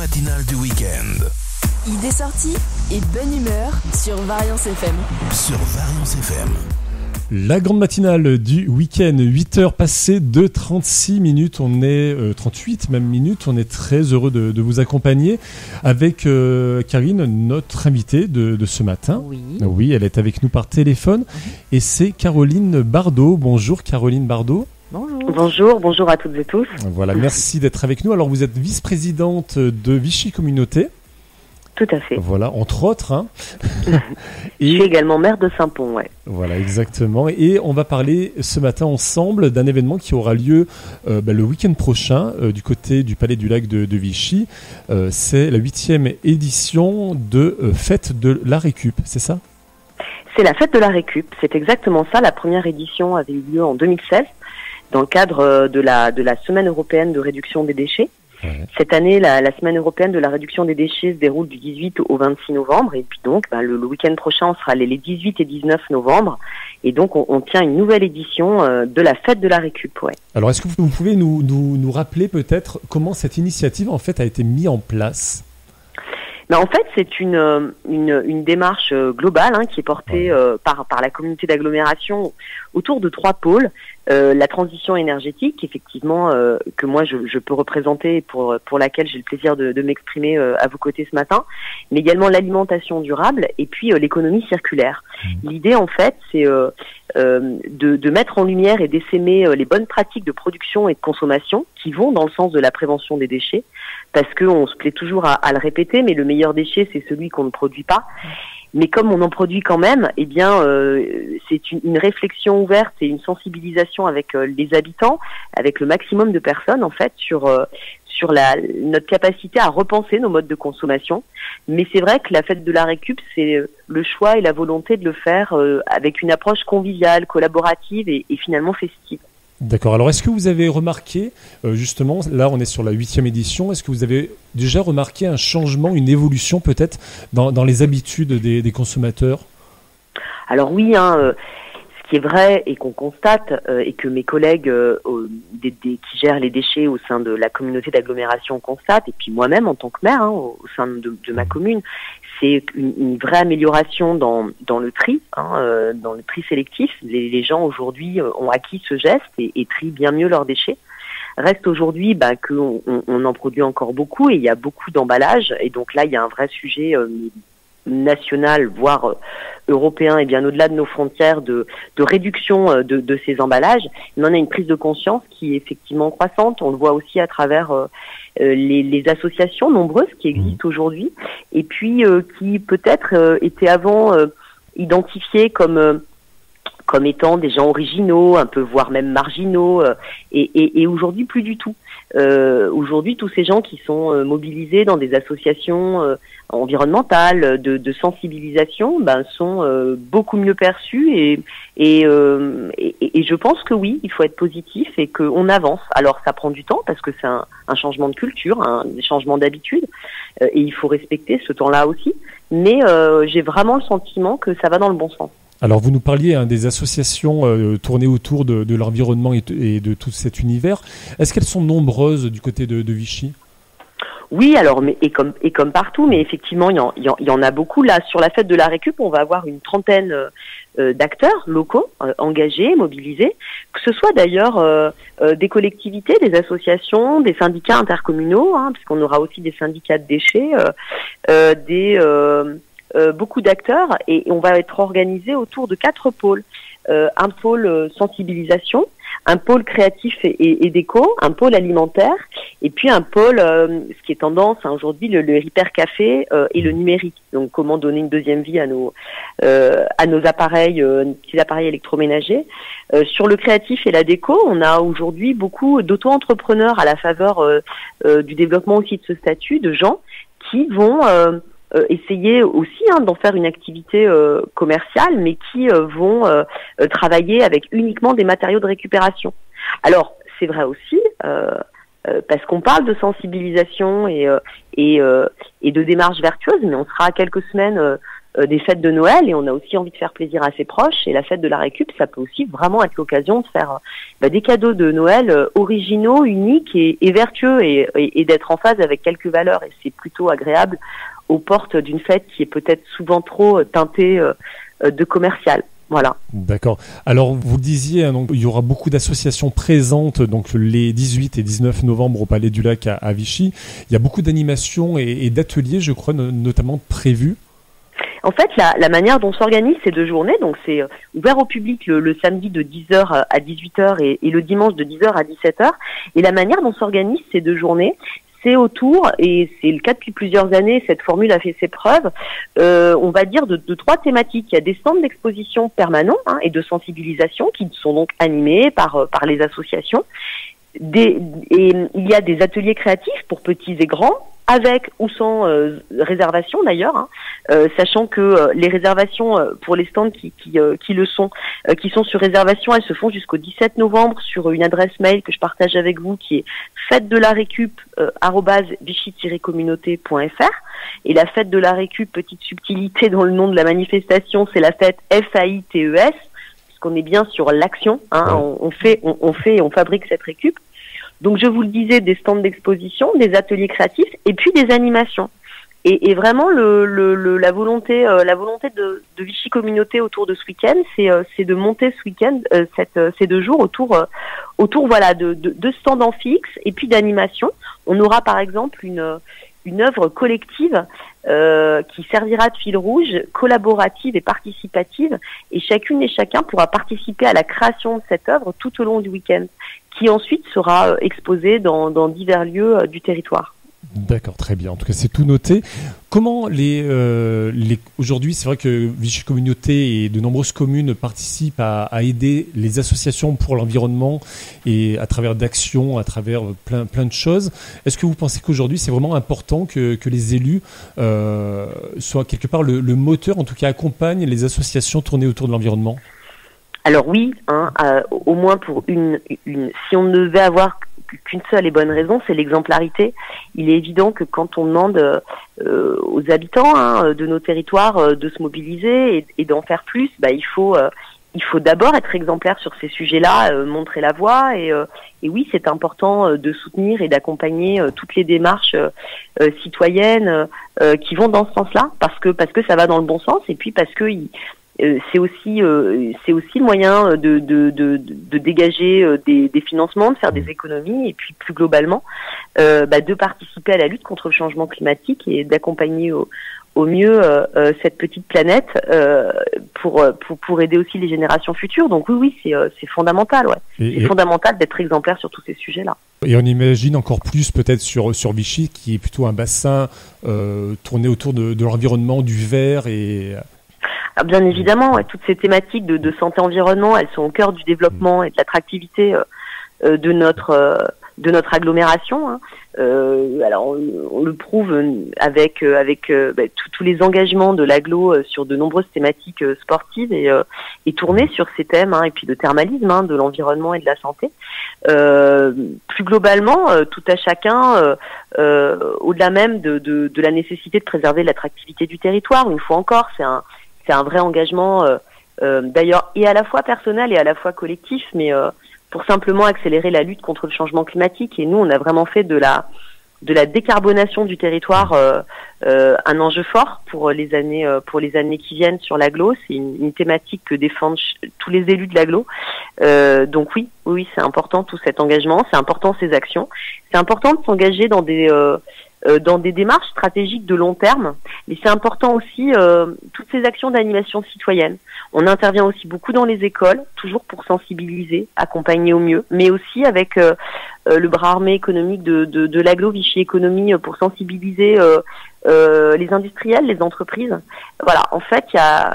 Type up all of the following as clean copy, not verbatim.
matinale du week-end. Idées sorties et bonne humeur sur Variance FM. Sur Variance FM. La grande matinale du week-end, 8h passées de 36 minutes, on est 38 même minutes, on est très heureux de vous accompagner avec Karine, notre invitée de ce matin. Oui, elle est avec nous par téléphone et c'est Caroline Bardot. Bonjour Caroline Bardot. Bonjour à toutes et tous. Voilà, merci d'être avec nous. Alors vous êtes vice-présidente de Vichy Communauté. Tout à fait. Voilà, entre autres. Hein. Je suis également maire de Saint-Pont, ouais. Voilà, exactement. Et on va parler ce matin ensemble d'un événement qui aura lieu le week-end prochain du côté du Palais du Lac de Vichy. C'est la 8e édition de Fête de la Récup, c'est ça ? C'est la Fête de la Récup, c'est exactement ça. La première édition avait eu lieu en 2016 dans le cadre de la Semaine européenne de réduction des déchets. Ouais. Cette année, la Semaine européenne de la réduction des déchets se déroule du 18 au 26 novembre. Et puis donc, le week-end prochain, on sera les 18 et 19 novembre. Et donc, on tient une nouvelle édition de la Fête de la Récup. Ouais. Alors, est-ce que vous pouvez nous rappeler peut-être comment cette initiative, en fait, a été mise en place ? En fait, c'est une démarche globale qui est portée par la communauté d'agglomération autour de 3 pôles. La transition énergétique, effectivement, que moi je peux représenter et pour laquelle j'ai le plaisir de m'exprimer à vos côtés ce matin, mais également l'alimentation durable et puis l'économie circulaire. L'idée, en fait, c'est de mettre en lumière et d'essaimer les bonnes pratiques de production et de consommation qui vont dans le sens de la prévention des déchets, parce qu'on se plaît toujours à le répéter, mais le meilleur déchet, c'est celui qu'on ne produit pas. Mais comme on en produit quand même, c'est une réflexion ouverte et une sensibilisation avec les habitants, avec le maximum de personnes en fait sur notre capacité à repenser nos modes de consommation. Mais c'est vrai que la Fête de la Récup, c'est le choix et la volonté de le faire avec une approche conviviale, collaborative et finalement festive. D'accord. Alors, est-ce que vous avez remarqué, justement, là on est sur la 8e édition, est-ce que vous avez déjà remarqué un changement, une évolution peut-être dans les habitudes des consommateurs ? Alors oui, ce qui est vrai et qu'on constate, et que mes collègues qui gèrent les déchets au sein de la communauté d'agglomération constatent, et puis moi-même en tant que maire au sein de ma commune, c'est une vraie amélioration dans le tri, dans le tri sélectif. Les gens aujourd'hui ont acquis ce geste et trient bien mieux leurs déchets. Reste aujourd'hui qu'on en produit encore beaucoup et il y a beaucoup d'emballages. Et donc là, il y a un vrai sujet national, voire européen et bien au-delà de nos frontières de réduction de ces emballages. Mais on a une prise de conscience qui est effectivement croissante. On le voit aussi à travers les associations nombreuses qui existent aujourd'hui et puis qui peut-être étaient avant identifiées comme étant des gens originaux, un peu voire même marginaux, et aujourd'hui plus du tout. Aujourd'hui, tous ces gens qui sont mobilisés dans des associations environnementales, de sensibilisation, sont beaucoup mieux perçus et je pense que oui, il faut être positif et qu'on avance. Alors ça prend du temps parce que c'est un changement de culture, un changement d'habitude, et il faut respecter ce temps-là aussi. Mais j'ai vraiment le sentiment que ça va dans le bon sens. Alors vous nous parliez des associations tournées autour de l'environnement et de tout cet univers. Est-ce qu'elles sont nombreuses du côté de Vichy ? Oui, alors et comme partout, mais effectivement il y en a beaucoup. Là sur la Fête de la Récup, on va avoir une trentaine d'acteurs locaux engagés, mobilisés, que ce soit d'ailleurs des collectivités, des associations, des syndicats intercommunaux, puisqu'on aura aussi des syndicats de déchets, beaucoup d'acteurs, et on va être organisé autour de 4 pôles. Un pôle sensibilisation, un pôle créatif et déco, un pôle alimentaire, et puis un pôle, ce qui est tendance aujourd'hui, le hypercafé et le numérique. Donc comment donner une deuxième vie à nos appareils, petits appareils électroménagers. Sur le créatif et la déco, on a aujourd'hui beaucoup d'auto-entrepreneurs à la faveur du développement aussi de ce statut, de gens qui vont essayer aussi d'en faire une activité commerciale, mais qui vont travailler avec uniquement des matériaux de récupération. Alors, c'est vrai aussi, parce qu'on parle de sensibilisation et de démarche vertueuse, mais on sera à quelques semaines des fêtes de Noël, et on a aussi envie de faire plaisir à ses proches, et la fête de la récup, ça peut aussi vraiment être l'occasion de faire des cadeaux de Noël originaux, uniques et vertueux, et d'être en phase avec quelques valeurs, et c'est plutôt agréable aux portes d'une fête qui est peut-être souvent trop teintée de commercial. Voilà. D'accord. Alors, vous le disiez, hein, donc, il y aura beaucoup d'associations présentes donc les 18 et 19 novembre au Palais du Lac à Vichy. Il y a beaucoup d'animations et d'ateliers, je crois, notamment prévus. En fait, la manière dont s'organisent ces 2 journées, donc c'est ouvert au public le samedi de 10h à 18h et le dimanche de 10h à 17h. Et la manière dont s'organisent ces 2 journées, c'est autour, et c'est le cas depuis plusieurs années, cette formule a fait ses preuves, on va dire de 3 thématiques. Il y a des stands d'exposition permanents et de sensibilisation qui sont donc animés par les associations. Et il y a des ateliers créatifs pour petits et grands, avec ou sans réservation d'ailleurs, sachant que les réservations pour les stands qui sont sur réservation, elles se font jusqu'au 17 novembre sur une adresse mail que je partage avec vous qui est fête-de-la-récup@vichy-communauté.fr. Et la fête de la récup, petite subtilité dans le nom de la manifestation, c'est la fête FAITES, puisqu'on est bien sur l'action, on fait et on fabrique cette récup. Donc je vous le disais, des stands d'exposition, des ateliers créatifs et puis des animations. Et vraiment la volonté de Vichy Communauté autour de ce week-end, c'est de monter ce week-end ces 2 jours autour voilà de stands en fixe et puis d'animations. On aura par exemple une œuvre collective qui servira de fil rouge, collaborative et participative, et chacune et chacun pourra participer à la création de cette œuvre tout au long du week-end, qui ensuite sera exposée dans divers lieux du territoire. D'accord, très bien. En tout cas, c'est tout noté. Comment aujourd'hui, c'est vrai que Vichy Communauté et de nombreuses communes participent à aider les associations pour l'environnement et à travers d'actions, à travers plein de choses. Est-ce que vous pensez qu'aujourd'hui, c'est vraiment important que les élus soient quelque part le moteur, en tout cas accompagnent les associations tournées autour de l'environnement ? Alors oui, au moins pour si on ne devait avoir qu'une seule et bonne raison, c'est l'exemplarité. Il est évident que quand on demande aux habitants de nos territoires de se mobiliser et d'en faire plus, il faut d'abord être exemplaire sur ces sujets-là, montrer la voie, et oui, c'est important de soutenir et d'accompagner toutes les démarches citoyennes qui vont dans ce sens-là, parce que ça va dans le bon sens, et puis parce que c'est aussi le moyen de dégager des financements, de faire des économies, et puis plus globalement de participer à la lutte contre le changement climatique et d'accompagner au mieux cette petite planète pour aider aussi les générations futures. Donc oui, c'est fondamental, ouais. C'est fondamental d'être exemplaire sur tous ces sujets-là. Et on imagine encore plus peut-être sur Vichy, qui est plutôt un bassin tourné autour de l'environnement, du vert et... Alors bien évidemment, toutes ces thématiques de santé-environnement, elles sont au cœur du développement et de l'attractivité de notre agglomération. Alors on le prouve avec tous les engagements de l'agglo sur de nombreuses thématiques sportives et tournées sur ces thèmes, et puis de thermalisme, de l'environnement et de la santé. Plus globalement, tout à chacun, au-delà même de la nécessité de préserver l'attractivité du territoire. Une fois encore, c'est un vrai engagement, d'ailleurs, et à la fois personnel et à la fois collectif, mais pour simplement accélérer la lutte contre le changement climatique. Et nous, on a vraiment fait de la décarbonation du territoire un enjeu fort pour les années qui viennent sur l'agglo. C'est une thématique que défendent tous les élus de l'agglo. Donc oui, c'est important tout cet engagement, c'est important ces actions, c'est important de s'engager dans des démarches stratégiques de long terme, mais c'est important aussi toutes ces actions d'animation citoyenne. On intervient aussi beaucoup dans les écoles, toujours pour sensibiliser, accompagner au mieux, mais aussi avec le bras armé économique de l'agglo Vichy Économie pour sensibiliser les industriels, les entreprises. Voilà, en fait,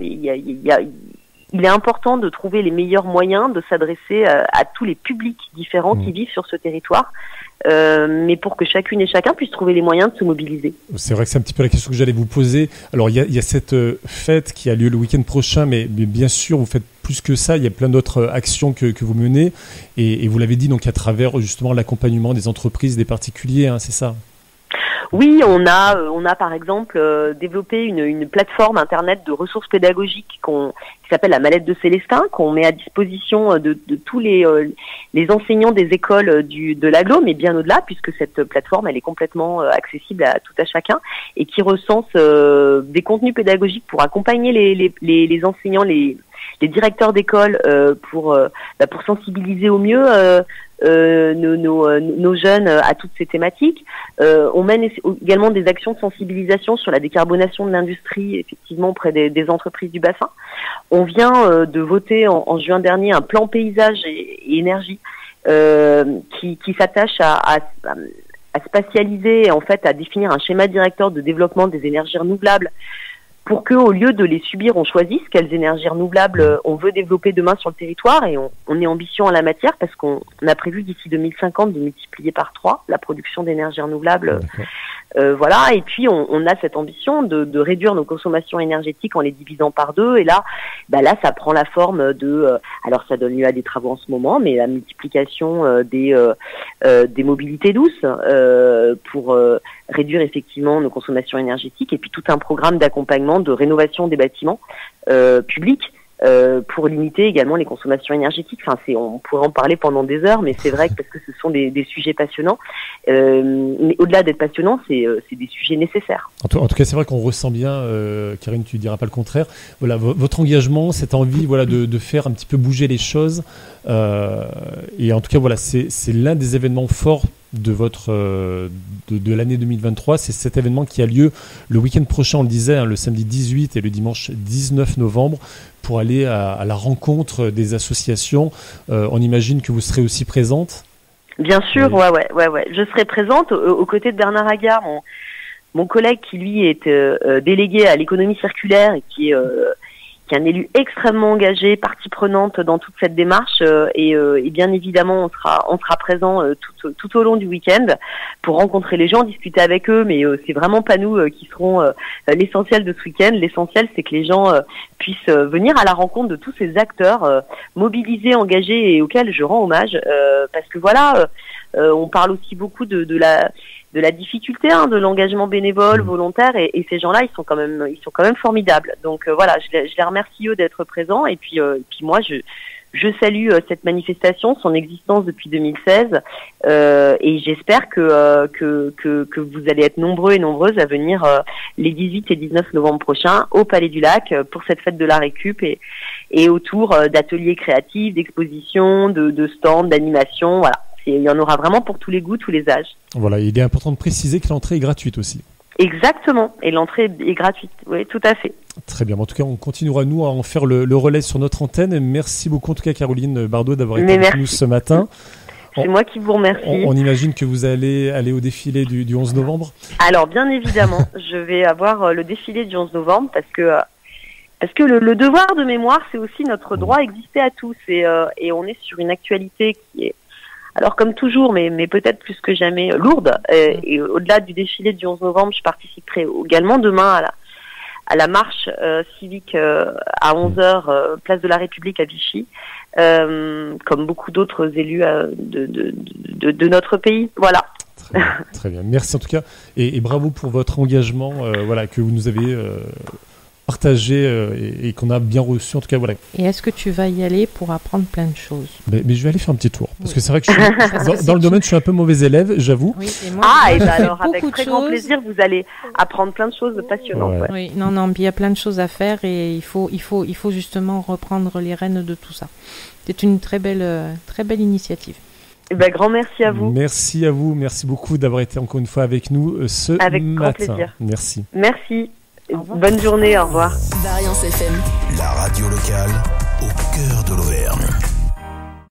il est important de trouver les meilleurs moyens de s'adresser à tous les publics différents qui vivent sur ce territoire, mais pour que chacune et chacun puisse trouver les moyens de se mobiliser. C'est vrai que c'est un petit peu la question que j'allais vous poser. Alors il y a cette fête qui a lieu le week-end prochain, mais bien sûr vous faites plus que ça, il y a plein d'autres actions que vous menez, et vous l'avez dit donc à travers justement l'accompagnement des entreprises, des particuliers, c'est ça ? Oui, on a par exemple développé une plateforme internet de ressources pédagogiques qui s'appelle la Mallette de Célestin, qu'on met à disposition de tous les enseignants des écoles de l'agglo, mais bien au-delà, puisque cette plateforme elle est complètement accessible à tout à chacun et qui recense des contenus pédagogiques pour accompagner les enseignants, les directeurs d'école pour sensibiliser au mieux nos jeunes à toutes ces thématiques. On mène également des actions de sensibilisation sur la décarbonation de l'industrie, effectivement auprès des entreprises du bassin. On vient de voter en juin dernier un plan paysage et énergie qui s'attache à spatialiser, en fait, à définir un schéma directeur de développement des énergies renouvelables pour que, au lieu de les subir, on choisisse quelles énergies renouvelables on veut développer demain sur le territoire, et on est ambitieux en la matière parce qu'on a prévu d'ici 2050 de multiplier par 3 la production d'énergie renouvelable. Voilà, et puis on a cette ambition de réduire nos consommations énergétiques en les divisant par 2, et là ça prend la forme alors ça donne lieu à des travaux en ce moment, mais la multiplication des mobilités douces pour réduire effectivement nos consommations énergétiques, et puis tout un programme d'accompagnement de rénovation des bâtiments publics pour limiter également les consommations énergétiques. Enfin, on pourrait en parler pendant des heures, mais c'est vrai que parce que ce sont des sujets passionnants. Mais au-delà d'être passionnants, c'est des sujets nécessaires. En tout cas, c'est vrai qu'on ressent bien, Karine, tu diras pas le contraire. Voilà, votre engagement, cette envie, voilà, de faire un petit peu bouger les choses. Et en tout cas, voilà, c'est l'un des événements forts de de l'année 2023. C'est cet événement qui a lieu le week-end prochain, on le disait, hein, le samedi 18 et le dimanche 19 novembre, pour aller à la rencontre des associations. On imagine que vous serez aussi présente. Bien sûr, oui. ouais. Je serai présente aux côtés de Bernard Aguiar, mon collègue qui lui est délégué à l'économie circulaire et qui est un élu extrêmement engagé, partie prenante dans toute cette démarche, et bien évidemment on sera présent tout au long du week-end pour rencontrer les gens, discuter avec eux, mais c'est vraiment pas nous qui serons l'essentiel de ce week-end. L'essentiel, c'est que les gens puissent venir à la rencontre de tous ces acteurs mobilisés, engagés, et auxquels je rends hommage, parce que voilà, on parle aussi beaucoup de la difficulté de l'engagement bénévole, volontaire, et ces gens-là, ils sont quand même formidables. Donc voilà, je les remercie eux d'être présents, et puis moi je salue cette manifestation, son existence depuis 2016, et j'espère que vous allez être nombreux et nombreuses à venir les 18 et 19 novembre prochains au Palais du Lac pour cette fête de la récup, et autour d'ateliers créatifs, d'expositions, de stands, d'animations, voilà. Il y en aura vraiment pour tous les goûts, tous les âges. Voilà, il est important de préciser que l'entrée est gratuite aussi. Exactement, et l'entrée est gratuite, oui, tout à fait. Très bien, en tout cas, on continuera, nous, à en faire le relais sur notre antenne. Merci beaucoup, en tout cas, Caroline Bardot, d'avoir été avec nous ce matin. C'est moi qui vous remercie. On imagine que vous allez aller au défilé du 11 novembre. Alors, bien évidemment, je vais avoir le défilé du 11 novembre parce que le devoir de mémoire, c'est aussi notre droit à exister à tous. Et on est sur une actualité qui est, alors comme toujours, mais peut-être plus que jamais, lourde. Et au-delà du défilé du 11 novembre, je participerai également demain à la marche civique à 11h, place de la République à Vichy, comme beaucoup d'autres élus de notre pays. Voilà. Très bien. Merci en tout cas. Et bravo pour votre engagement que vous nous avez partagé et qu'on a bien reçu, en tout cas, voilà. Et est-ce que tu vas y aller pour apprendre plein de choses? Mais je vais aller faire un petit tour, parce que c'est vrai que je suis, dans le domaine, je suis un peu mauvais élève, j'avoue. Oui, et moi, et ben alors avec très grand plaisir, vous allez apprendre plein de choses passionnantes. Ouais. Oui, non, il y a plein de choses à faire, et il faut justement reprendre les rênes de tout ça. C'est une très belle initiative. Grand merci à vous. Merci à vous, merci beaucoup d'avoir été encore une fois avec nous ce matin. Avec grand plaisir. Merci. Merci. Bonne journée, au revoir. Variance FM. La radio locale au cœur de l'Auvergne.